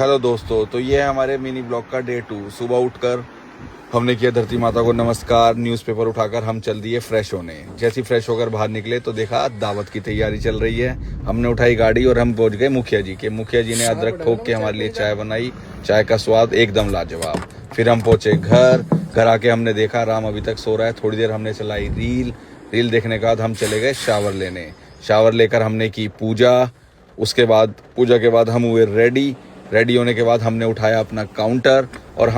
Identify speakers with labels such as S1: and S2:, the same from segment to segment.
S1: Hello दोस्तों, तो ये है हमारे मिनी ब्लॉग का डे 2। सुबह उठकर हमने किया धरती माता को नमस्कार, न्यूज़पेपर उठाकर हम चल दिए फ्रेश होने। जैसे ही फ्रेश होकर बाहर निकले तो देखा दावत की तैयारी चल रही है। हमने उठाई गाड़ी और हम पहुंच गए मुखिया जी के। मुखिया जी ने अदरक ठोक के हमारे लिए चाय बनाई। चाय का स्वाद एकदम लाजवाब। फिर हम पहुंचे घर आके हमने देखा राम अभी तक सो रहा है। थोड़ी देर हमने चलाई रील देखने के बाद हम चले गए शावर लेने। शावर लेकर हमने की पूजा। उसके बाद पूजा के बाद हम हुए रेडी होने के बाद हमने उठाया अपना काउंटर और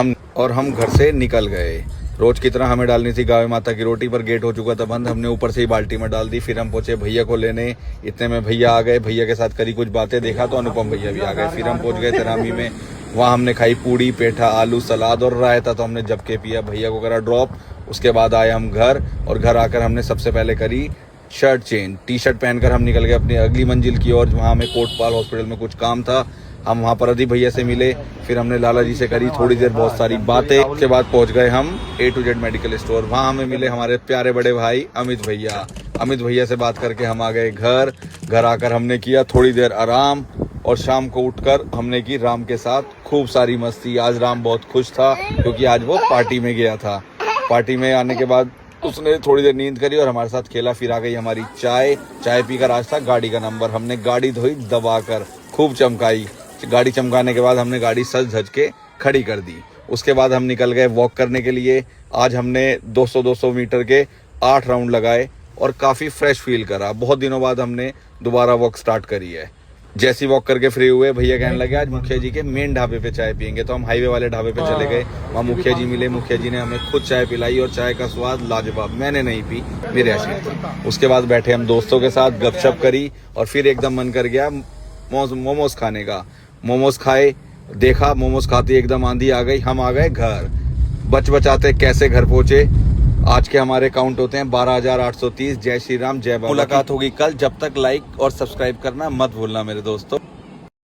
S1: हम घर से निकल गए। रोज की तरह हमें डालनी थी गाय माता की रोटी, पर गेट हो चुका था बंद। हमने ऊपर से ही बाल्टी में डाल दी। फिर हम पहुंचे भैया को लेने। इतने में भैया आ गए। भैया के साथ करी कुछ बातें, देखा तो अनुपम भैया भी आ गए। फिर हम पहुंच गए तेरामी में। वहाँ हमने खाई पूड़ी, पेठा, आलू, सलाद और रायता। तो हमने जब के पिया, भैया को करा ड्रॉप। उसके बाद आए हम घर आकर हमने सबसे पहले करी शर्ट चेंज। टी शर्ट पहनकर हम निकल गए अपनी अगली मंजिल की ओर। वहाँ हमें कोटपाल हॉस्पिटल में कुछ काम था। हम वहाँ पर अदीप भैया से मिले। फिर हमने लाला जी से करी थोड़ी देर बहुत सारी बातें। उसके बाद पहुँच गए हम A to Z medical store. वहाँ हमें मिले हमारे प्यारे बड़े भाई अमित भैया से बात करके हम आ गए घर आकर हमने किया थोड़ी देर आराम। और शाम को उठकर हमने की राम के साथ खूब सारी मस्ती। आज राम बहुत खुश था क्योंकि आज वो पार्टी में गया था। पार्टी में आने के बाद उसने थोड़ी देर नींद करी और हमारे साथ खेला। फिर आ गई हमारी चाय पीकर आज था गाड़ी का नंबर। हमने गाड़ी धोई दबाकर, खूब चमकाई। गाड़ी चमकाने के बाद हमने गाड़ी सज धज के खड़ी कर दी। उसके बाद हम निकल गए वॉक करने के लिए। आज हमने 200 मीटर के 8 राउंड लगाए और काफ़ी फ्रेश फील करा। बहुत दिनों बाद हमने दोबारा वॉक स्टार्ट करी है। जैसी वॉक करके फ्री हुए, भैया कहने लगे आज मुखिया जी के मेन ढाबे पे चाय पियेंगे। तो हम हाईवे वाले ढाबे पे चले गए। वहाँ मुखिया जी मिले। मुखिया जी ने हमें खुद चाय पिलाई और चाय का स्वाद लाजवाब। मैंने नहीं पी, मेरे आशिक थी। उसके बाद बैठे हम दोस्तों के साथ, गपशप करी और फिर एकदम मन कर गया मोमोज खाने का। मोमोज खाए, देखा मोमोज खाते एकदम आंधी आ गई। हम आ गए घर। बचाते कैसे घर पहुंचे। आज के हमारे काउंट होते हैं 12,830। जय श्री राम, जय बाबा। मुलाकात होगी कल। जब तक लाइक और सब्सक्राइब करना मत भूलना मेरे दोस्तों।